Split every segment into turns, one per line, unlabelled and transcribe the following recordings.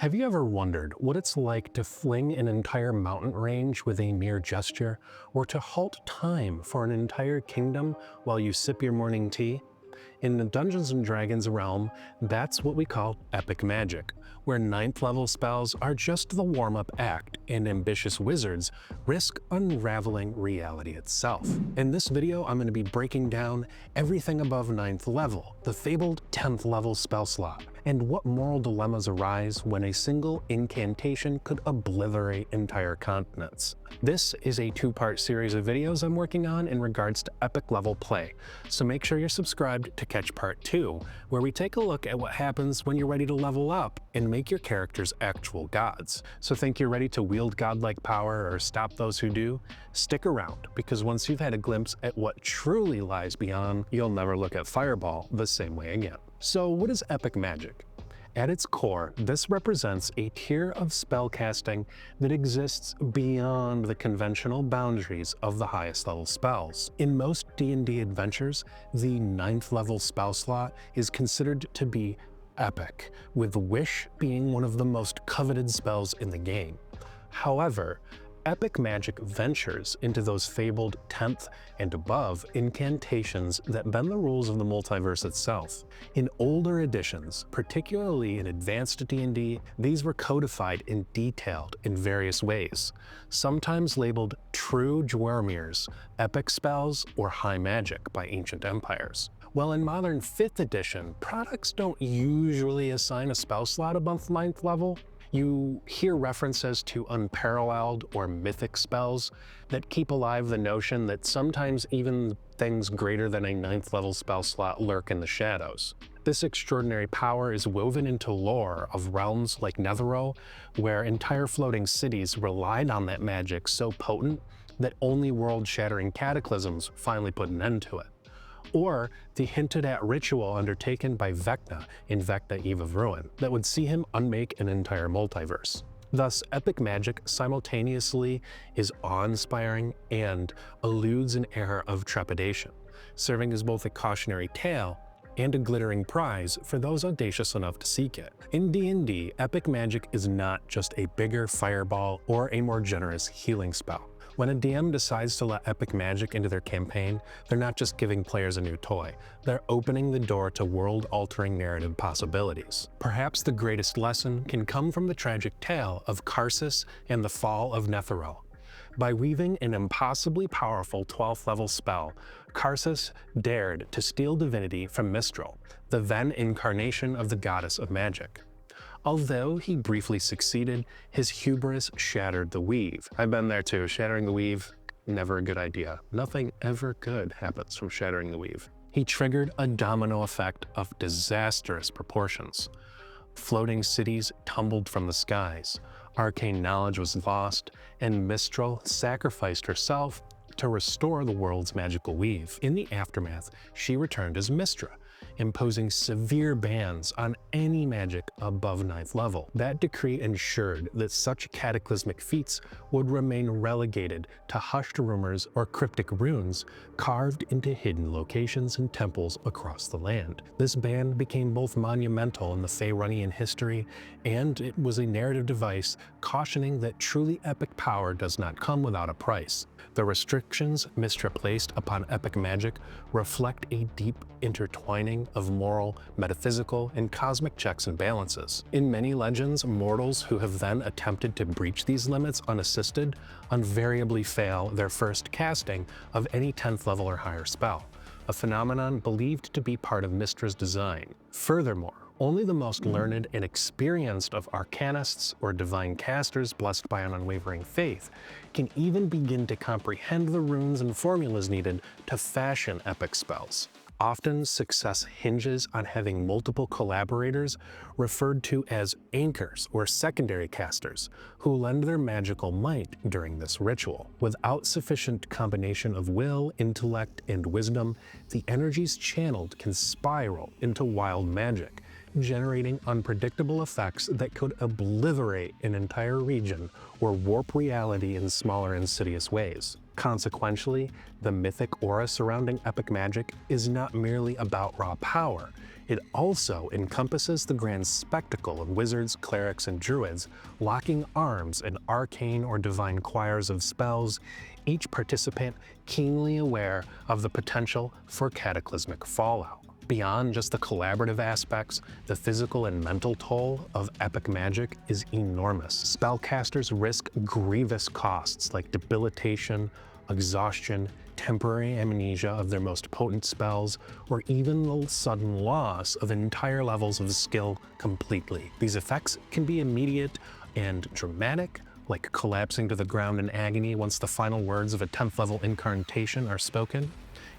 Have you ever wondered what it's like to fling an entire mountain range with a mere gesture, or to halt time for an entire kingdom while you sip your morning tea? In the Dungeons & Dragons realm, that's what we call epic magic, where 9th level spells are just the warm-up act, and ambitious wizards risk unraveling reality itself. In this video, I'm going to be breaking down everything above 9th level, the fabled 10th level spell slot, and what moral dilemmas arise when a single incantation could obliterate entire continents. This is a two-part series of videos I'm working on in regards to epic level play, so make sure you're subscribed to catch part 2, where we take a look at what happens when you're ready to level up and make your characters actual gods. So think you're ready to wield godlike power or stop those who do? Stick around, because once you've had a glimpse at what truly lies beyond, you'll never look at Fireball the same way again. So what is epic magic? At its core, this represents a tier of spellcasting that exists beyond the conventional boundaries of the highest level spells. In most D&D adventures, the 9th level spell slot is considered to be epic, with Wish being one of the most coveted spells in the game. However, epic magic ventures into those fabled 10th and above incantations that bend the rules of the multiverse itself. In older editions, particularly in advanced D&D, these were codified and detailed in various ways, sometimes labeled true Dwarmirs, epic spells, or high magic by ancient empires. While in modern 5th edition, products don't usually assign a spell slot above 9th level, you hear references to unparalleled or mythic spells that keep alive the notion that sometimes even things greater than a 9th level spell slot lurk in the shadows. This extraordinary power is woven into lore of realms like Netheril, where entire floating cities relied on that magic so potent that only world-shattering cataclysms finally put an end to it. Or the hinted-at ritual undertaken by Vecna in Vecna Eve of Ruin that would see him unmake an entire multiverse. Thus, epic magic simultaneously is awe-inspiring and eludes an era of trepidation, serving as both a cautionary tale and a glittering prize for those audacious enough to seek it. In D&D, epic magic is not just a bigger fireball or a more generous healing spell. When a DM decides to let epic magic into their campaign, they're not just giving players a new toy, they're opening the door to world-altering narrative possibilities. Perhaps the greatest lesson can come from the tragic tale of Karsus and the fall of Netheril. By weaving an impossibly powerful 12th level spell, Karsus dared to steal divinity from Mistral, the then incarnation of the goddess of magic. Although he briefly succeeded, his hubris shattered the weave. I've been there too. Shattering the weave, never a good idea. Nothing ever good happens from shattering the weave. He triggered a domino effect of disastrous proportions. Floating cities tumbled from the skies, arcane knowledge was lost, and Mistral sacrificed herself to restore the world's magical weave. In the aftermath, she returned as Mistra, imposing severe bans on any magic above 9th level. That decree ensured that such cataclysmic feats would remain relegated to hushed rumors or cryptic runes carved into hidden locations and temples across the land. This ban became both monumental in the Faerunian history, and it was a narrative device cautioning that truly epic power does not come without a price. The restrictions Mistra placed upon epic magic reflect a deep intertwining of moral, metaphysical, and cosmic checks and balances. In many legends, mortals who have then attempted to breach these limits unassisted invariably fail their first casting of any 10th level or higher spell, a phenomenon believed to be part of Mistra's design. Furthermore, only the most learned and experienced of arcanists or divine casters blessed by an unwavering faith can even begin to comprehend the runes and formulas needed to fashion epic spells. Often, success hinges on having multiple collaborators referred to as anchors or secondary casters who lend their magical might during this ritual. Without sufficient combination of will, intellect, and wisdom, the energies channeled can spiral into wild magic, generating unpredictable effects that could obliterate an entire region or warp reality in smaller insidious ways. Consequentially, the mythic aura surrounding epic magic is not merely about raw power, it also encompasses the grand spectacle of wizards, clerics, and druids locking arms in arcane or divine choirs of spells, each participant keenly aware of the potential for cataclysmic fallout. Beyond just the collaborative aspects, the physical and mental toll of epic magic is enormous. Spellcasters risk grievous costs like debilitation, exhaustion, temporary amnesia of their most potent spells, or even the sudden loss of entire levels of skill completely. These effects can be immediate and dramatic, like collapsing to the ground in agony once the final words of a 10th level incantation are spoken.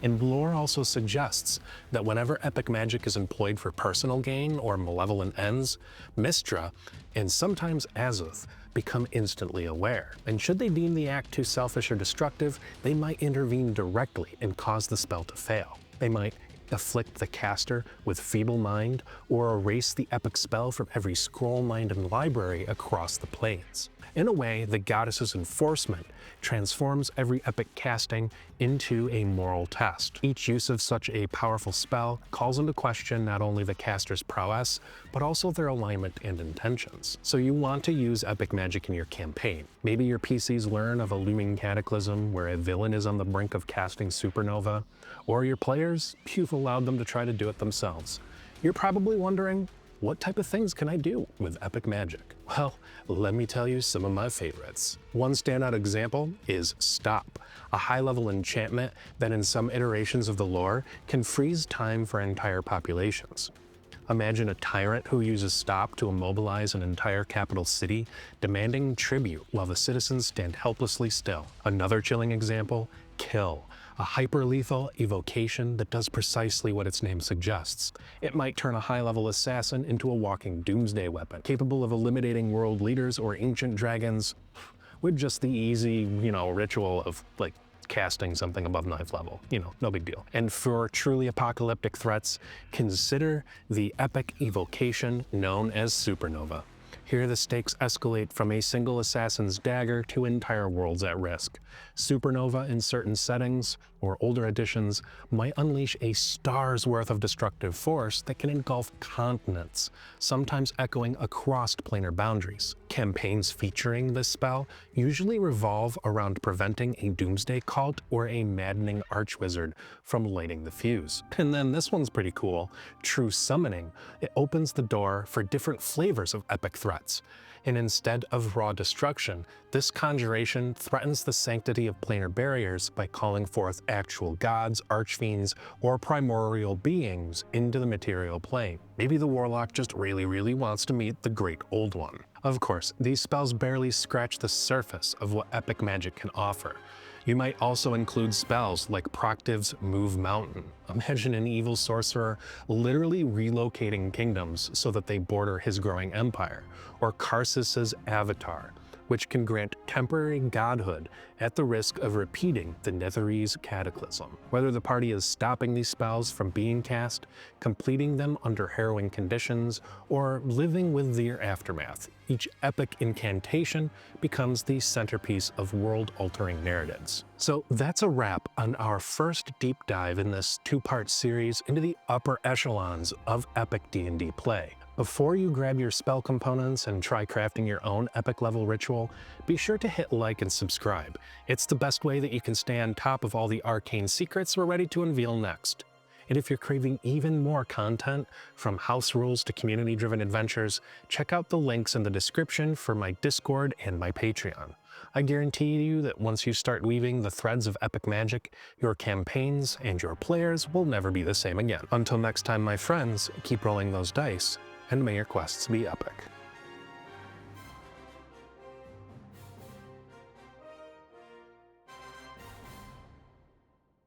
And lore also suggests that whenever epic magic is employed for personal gain or malevolent ends, Mystra, and sometimes Azuth, become instantly aware. And should they deem the act too selfish or destructive, they might intervene directly and cause the spell to fail. They might afflict the caster with feeble mind or erase the epic spell from every scroll mind and library across the planes. In a way, the goddess's enforcement transforms every epic casting into a moral test. Each use of such a powerful spell calls into question not only the caster's prowess, but also their alignment and intentions. So you want to use epic magic in your campaign. Maybe your PCs learn of a looming cataclysm where a villain is on the brink of casting supernova, or your players, you've allowed them to try to do it themselves. You're probably wondering, what type of things can I do with epic magic? Well, let me tell you some of my favorites. One standout example is Stop, a high-level enchantment that in some iterations of the lore can freeze time for entire populations. Imagine a tyrant who uses Stop to immobilize an entire capital city, demanding tribute while the citizens stand helplessly still. Another chilling example, Kill, a hyper-lethal evocation that does precisely what its name suggests. It might turn a high-level assassin into a walking doomsday weapon, capable of eliminating world leaders or ancient dragons with just the easy, ritual of, casting something above 9th level. No big deal. And for truly apocalyptic threats, consider the epic evocation known as Supernova. Here the stakes escalate from a single assassin's dagger to entire worlds at risk. Supernova in certain settings, or older editions, might unleash a star's worth of destructive force that can engulf continents, sometimes echoing across planar boundaries. Campaigns featuring this spell usually revolve around preventing a doomsday cult or a maddening archwizard from lighting the fuse. And then this one's pretty cool, True Summoning. It opens the door for different flavors of epic threats. And instead of raw destruction, this conjuration threatens the sanctity of planar barriers by calling forth actual gods, archfiends, or primordial beings into the material plane. Maybe the warlock just really wants to meet the Great Old One. Of course, these spells barely scratch the surface of what epic magic can offer. You might also include spells like Proctiv's Move Mountain. Imagine an evil sorcerer literally relocating kingdoms so that they border his growing empire, or Karsus's Avatar, which can grant temporary godhood at the risk of repeating the Netherese cataclysm. Whether the party is stopping these spells from being cast, completing them under harrowing conditions, or living with their aftermath, each epic incantation becomes the centerpiece of world-altering narratives. So that's a wrap on our first deep dive in this two-part series into the upper echelons of epic D&D play. Before you grab your spell components and try crafting your own epic level ritual, be sure to hit like and subscribe. It's the best way that you can stay on top of all the arcane secrets we're ready to unveil next. And if you're craving even more content, from house rules to community-driven adventures, check out the links in the description for my Discord and my Patreon. I guarantee you that once you start weaving the threads of epic magic, your campaigns and your players will never be the same again. Until next time, my friends, keep rolling those dice, and may your quests be epic.